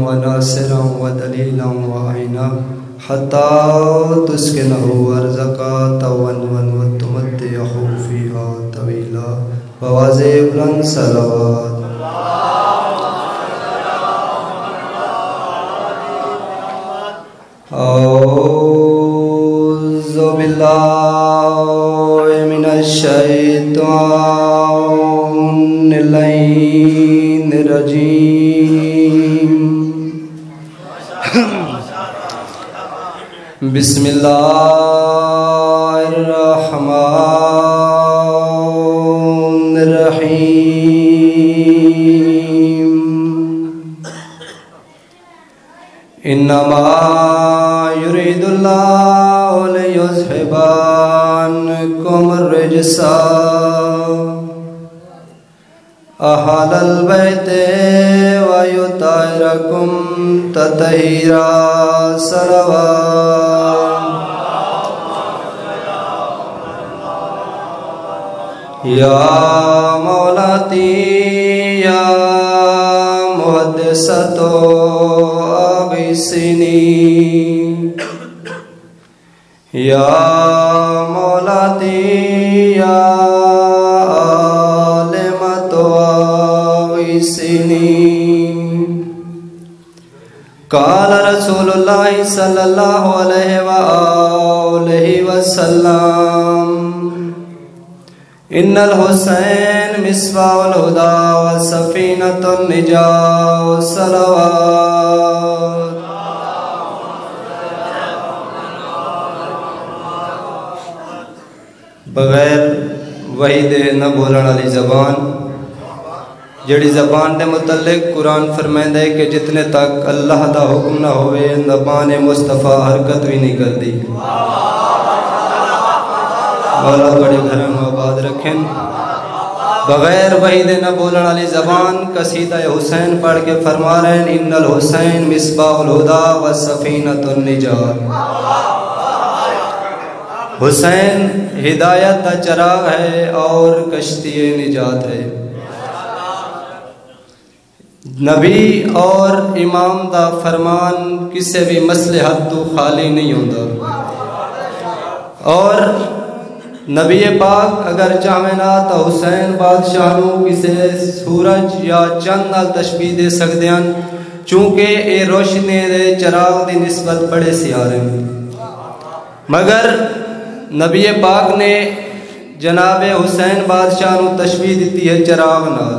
وناصرا ودليلا وعينا حتى تسكنه أرضك طوعا وتمتعه فيها طويلا وواظب لن صلوات. أعوذ بالله من الشيطان اللعين الرجيم. بسم الله الرحمن الرحيم. إنما يريد الله ليذهب عنكم الرجس أهل البيت ويطهركم تطهيرا. صلوات. يا مولاتي يا محدثة أغثني. يا مولاتي يا عالمة أغثني. قال رسول الله صلى الله عليه وآله وسلم إن الحسين مصباح الهدى وسفينة النجاة. صلوات. بغیر وحی دے نہ بولن والی زبان جڑی زبان دے متعلق قرآن فرمائندا ہے کہ جتنے تک اللہ دا حکم نہ ہوئے زبان مصطفیٰ حرکت بھی نہیں کرتی. مولا بڑے گھر میں آباد رکھیں. بغیر وحی دے نہ بولن والی زبان قصیدہ حسین پڑھ کے فرما رہے ہیں ان الحسین مصباح الہدی وسفینۃ النجات. حسین ہدایت دا چراغ ہے اور کشتی نجات ہے. نبی اور امام دا فرمان کسی بھی مصلحت تو خالی نہیں ہوتا. اور نبی پاک اگر چاہیں نا تو حسین بادشاہ نو کسی سورج یا چند نال تشبیہ دے سکتے ہیں چونکہ اے روشنی دے چراغ دی نسبت بڑے سیارے ہیں. مگر نبی پاک نے جناب حسین بادشاہ نو تشبیہ دیتی ہے چراغ نال.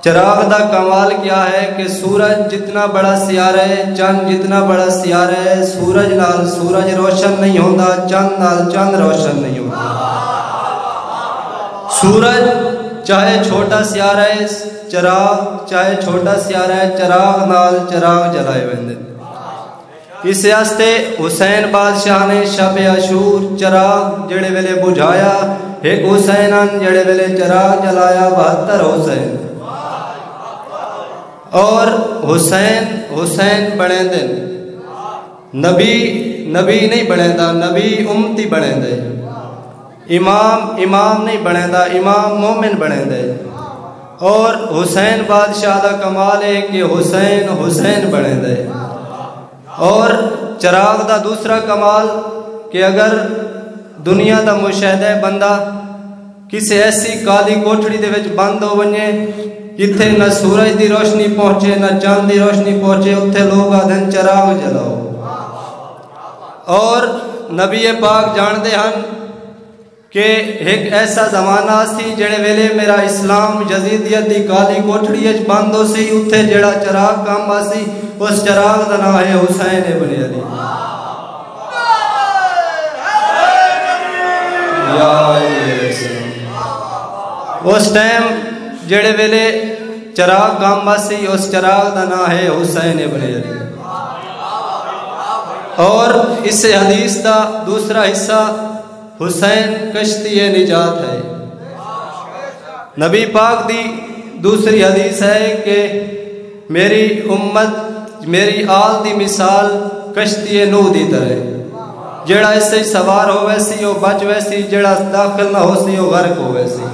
چراغ دا کمال کیا ہے کہ سورج جتنا بڑا سیارہ ہے چند جتنا بڑا سیارہ ہے سورج نال سورج روشن نہیں ہوتا چند نال چند روشن نہیں ہوتا. سورج چاہے چھوٹا سیارہ ہے چراغ چاہے چھوٹا سیارہ ہے چراغ نال چراغ جلائے ویندے. اس واسطے حسین بادشاہ نے شب عاشور چراغ جڑے ویلے بجھایا ایک حسینان جڑے ویلے چراغ جلایا 72 حسین. اور حسین بنے دے نبی نہیں بنے دا نبی امتی بنے دے. امام نہیں بنے دا امام مومن بنے دے. اور حسین بادشاہ دا کمال ہے کہ حسین بنے دے. اور چراغ دا دوسرا کمال کہ اگر دنیا دا مشاہدہ بندہ کسی ایسی کالی کوٹھڑی دے وچ بند ہو ونجے جتھے نہ سورج دی روشنی پہنچے نہ چاند دی روشنی پہنچے اتھے لوگ آدھن چراغ جلاؤ. اور نبی پاک جاندے ہن کہ ایک ایسا زمانہ سی جڑے ویلے میرا اسلام جزیدیت دی کالی کوٹھڑی وچ بند ہو سی اتھے جڑا چراغ کام آسی اس چراغ دا نام ہے حسین ابن علی. اس ٹائم جڑے ویلے چراغ کام آسی اس چراغ دا نام ہے حسین ابن علی. اور اس حدیث دا دوسرا حصہ حسین کشتی نجات ہے. نبی پاک دی دوسری حدیث ہے کہ میری امت میری آل دی مثال کشتی نوح دی طرح جڑا اس سے سوار ہو ویسی وہ بچ ویسی جڑا داخل نہ ہو سی وہ غرق ہو ویسی.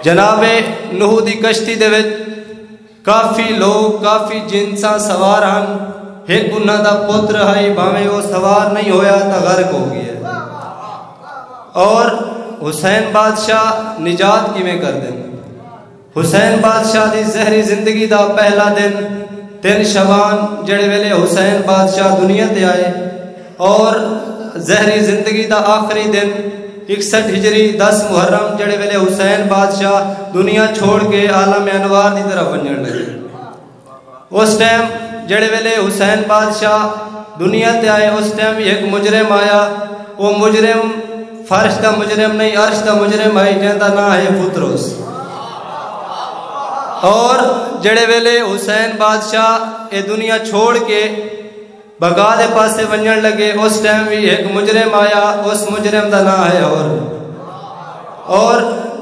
جناب نوح دی کشتی دے وچ کافی لوگ کافی جنساں سوار ہن، ایک انہاں دا پتر ہے بھاویں وہ سوار نہیں ہویا تا غرق ہو گیا۔ اور حسین بادشاہ نجات کیویں کر دیں؟ حسین بادشاہ دی زہری زندگی دا پہلا دن 3 شعبان جڑے ویلے حسین بادشاہ دنیا تے آئے، اور زہری زندگی دا آخری دن 61 ہجری 10 محرم جڑے ویلے حسین بادشاہ دنیا چھوڑ کے عالم انوار دی طرف ونجن لگے۔ اس ٹائم جڑے ویلے حسین بادشاہ دنیا تے آئے اس ٹائم ایک مجرم آیا، وہ مجرم فرش دا مجرم نہیں عرش دا مجرم ہے، جن دا نام ہے پطرس۔ اور جڑے ویلے حسین بادشاہ اے دنیا چھوڑ کے بغا دے پاسے ونجن لگے اس ٹائم بھی ایک مجرم آیا، اس مجرم دا نام ہے اور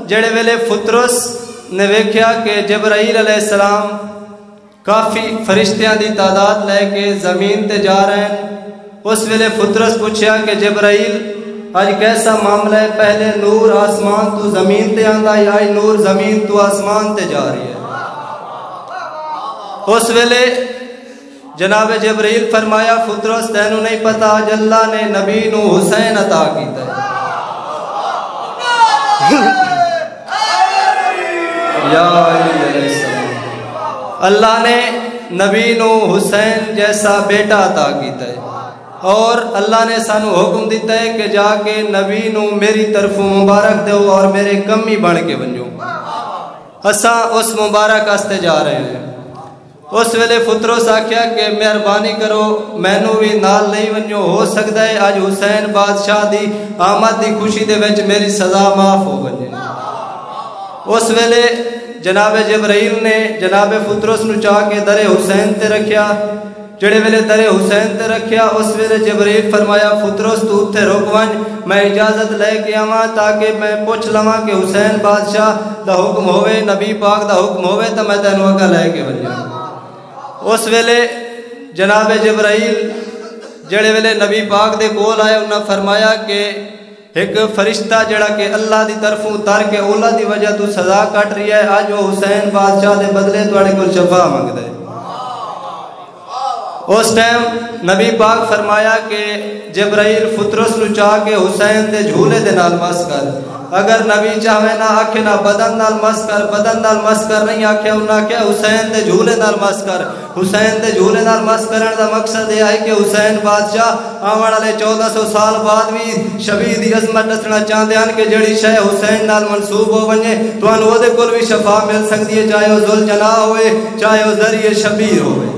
جڑے ویلے پطرس نے ویکھیا کہ جبرائیل علیہ السلام کافی فرشتیاں دی تعداد لے کے زمین تے جا رہے ہیں، اس ویلے پطرس پوچھیا کہ جبرائیل آج کیسا معاملہ ہے؟ پہلے نور آسمان تو زمین تے آندا ہے، آج نور زمین تو آسمان تے جا رہی ہے۔ اس ویلے جناب جبرائیل فرمایا پطرس تینوں نہیں پتا آج اللہ نے نبی نو حسین عطا کیتا ہے۔ یا علی علیہ السلام، اللہ نے نبی نو حسین جیسا بیٹا عطا کیتا ہے، اور اللہ نے سانو حکم دیتا ہے کہ جا کے نبی نو میری طرفوں مبارک دو اور میرے کمی بن کے بنجو۔ اساں اس مبارک استے جا رہے ہیں۔ اس ویلے پطرس آکھیا کہ مہربانی کرو مینوں بھی نال نہیں ونجو، ہو سکتا ہے آج حسین بادشاہ دی آمد دی خوشی دے وچ میری سزا معاف ہو ونجے۔ اس ویلے جناب جبرائیل نے جناب پطرس نو چاہ کے در حسین تے رکھیا، جڑے ویلے در حسین تے رکھیا اس ویلے جبرائیل فرمایا پطرس تو اتھے رک ونج، میں اجازت لے کے آواں تاکہ میں پوچھ لواں کہ حسین بادشاہ دا حکم ہوئے، نبی پاک دا حکم ہوئے تو میں تینوں اگا لے کے ونجاں۔ اس ویلے جناب جبرائیل جڑے ویلے نبی پاک دے کول آئے انہاں فرمایا کہ ایک فرشتہ جڑا کہ اللہ دی طرفوں اتار کے اولا دی وجہ تو سزا کٹ رہی ہے، آج وہ حسین بادشاہ دے بدلے تواڈے کول شفا منگدا ہے۔ اس ٹائم نبی پاک فرمایا کہ جبرائیل پطرس نو چاہ کے حسین دے جھولے دے نال مس کر، اگر نبی چاہے نہ آکھے نہ بدن نال مس کر، بدن نال مس کر نہیں آکھے، انہاں آکھے حسین دے جھولے نال مس کر۔ حسین دے جھولے نال مس کرن دا مقصد یہ ہے کہ حسین بادشاہ آون والے 1400 سال بعد بھی شبیہ دی عظمت دسنا چاہندے ہن کہ جڑی شے حسین نال منسوب ہو ونجے تانوں اودے کول بھی شفا مل سکدی ہے، چاہے وہ ذوالجناح ہوئے چاہے وہ ذریعہ شبیر ہوئے۔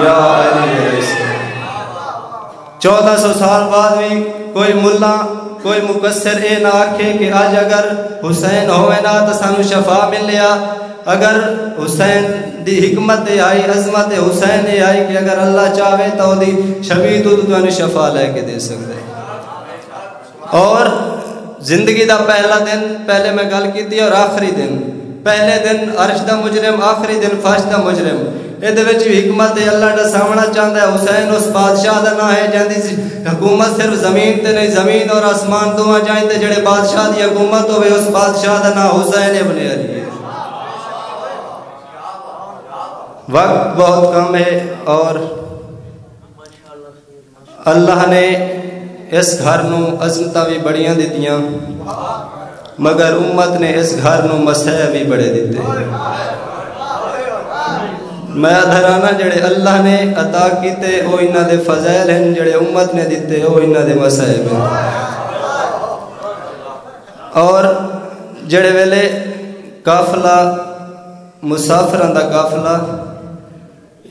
یا علی علیہ السلام، 1400 سال بعد بھی کوئی ملا کوئی مقصر اے نہ آکھے کہ آج اگر حسین ہوئے نا تو سانو شفا مل لیا۔ اگر حسین دی حکمت آئی، عظمت حسین آئی کہ اگر اللہ چاہے تو دی شبیہ تو شفا لے کے دے سکتے۔ اور زندگی دا پہلا دن پہلے میں گل کی تھی، اور آخری دن، پہلے دن عرش دا مجرم، آخری دن فرش دا مجرم۔ یہ حکمت اللہ دا سامنا چاہتا ہے، حسین اس بادشاہ دا نام ہے جن دی حکومت صرف زمین تے نہیں، زمین اور آسمان دونوں جائیں تے جڑے بادشاہ دی حکومت ہوئے اس بادشاہ دا نام حسین ابن علی ہے۔ وقت بہت کم ہے اور اللہ نے اس گھر نو عظمتاں بھی بڑیاں دتیاں، مگر امت نے اس گھر نو مسائل بھی بڑے دیتے۔ میں دھرانا جڑے اللہ نے عطا کیتے وہ انہاں دے فضائل ہیں، جڑے امت نے دیتے وہ انہاں دے مسائب ہیں۔ اور جڑے ویلے قافلہ مسافران دا قافلہ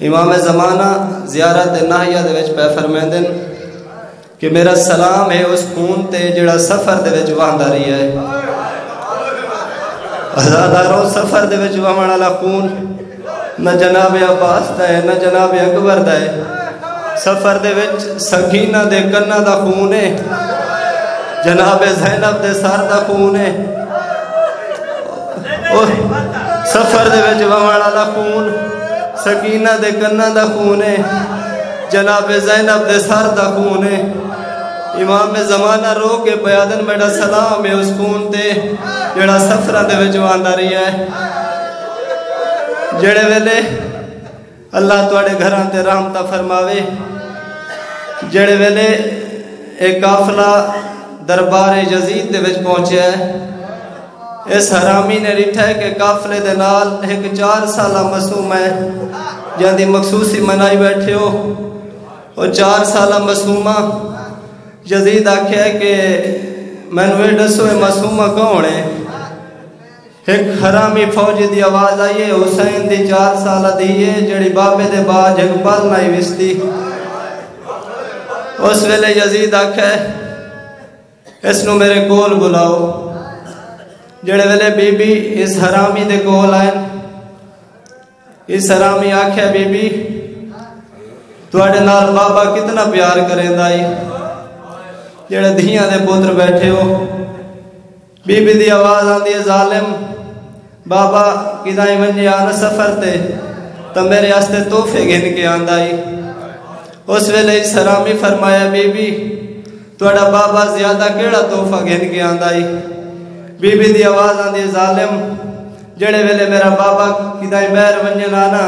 امام زمانہ زیارت ناہیہ دے وچ پہ فرمیندن کہ میرا سلام ہے اس خون تے جڑا سفر دے وچ وہندا رہی ہے۔ ہزاروں سفر دے وچ وہن والا خون نہ جناب عباس دا ہے نہ جناب اکبر دا ہے، سفر دے وچ سکینہ دے کنہ دا خون ہے، جناب زینب دے سر دا خون ہے، سفر دے وچ وہن والا خون سکینہ دے کنہ دا خون ہے، جناب زینب دے سر دا خون ہے۔ امام زمانہ رو کے پیادن میڈا سلام ہے اس خون تے جڑا سفرہ دے وچ آندا رہی ہے جڑے ویلے اللہ تواڈے گھراں تے رحمتہ فرماوے جڑے ویلے ایک قافلہ دربار یزید دے وچ پہنچیا ہے اس حرامی نے ریٹھا ہے کہ قافلے دے نال ایک 4 سالہ معصوم ہے جاندی مخصوصی منائی بیٹھے ہو اور 4 سالہ معصومہ یزید آکھیا ہے کہ میں نے دسو اے معصومہ کون ہے ایک حرامی فوجی دی آواز آئی ہے حسین دی 4 سالہ دی ہے جڑی بابے دے باج ایک پل نائی وستی اس ویلے یزید آکھیا ہے اس نو میرے کول بلاؤ جڑے ویلے بی بی اس حرامی دے کول آئیں اس حرامی آکھیا بی بی تواڈے نال بابا کتنا پیار کریں دائی جڑے دھیاں دے پوتر بیٹھے ہو بی بی دی آواز آندی ہے ظالم بابا کدائیں ونجے آنا سفر تے تو میرے آستے توفے گھن کے آندائی اس ویلے اس حرامی فرمایا بی بی تواڈا بابا زیادہ کیڑا توفہ گھن کے آندائی بی بی دی آواز آندی ظالم جڑے ویلے میرا بابا کدائیں بیر ونجن آنا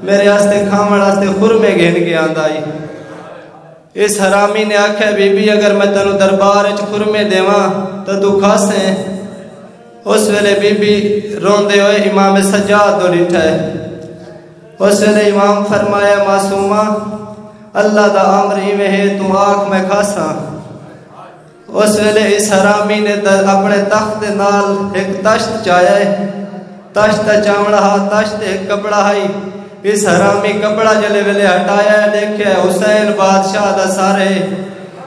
میرے آستے کھامڑ آستے خرمے گھن کے آندائی اس حرامی نے آکھا بی بی اگر میں تنو دربار اچ خرمے دیواں تو کھاسیں اس ویلے بی بی روندے ہوئے امام سجاد دو ڈٹھا ہے اس ویلے امام فرمایا معصومہ اللہ دا امر ایویں ہے تم آنکھ میں کھاساں اس ویلے اس حرامی نے اپنے تخت نال ایک تشت چایا ہے تشت چامڑا ہا تشت ایک کپڑا ہائی اس حرامی کپڑا جلے ویلے ہٹایا ہے دیکھے حسین بادشاہ دا سارے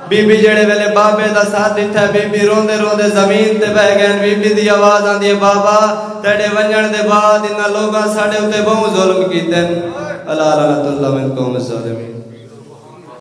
بی بی جڑے ویلے بابے دا ساتھ دیتا ہے بی بی روندے روندے زمین تے بہ گئے بی بی دی آواز آندی ہے بابا تیڑے ونجن دے بعد انہاں لوگاں ساڑے اتے بہت ظلم کیتے ہیں اللہ لعنت اللہ من قوم الظالمین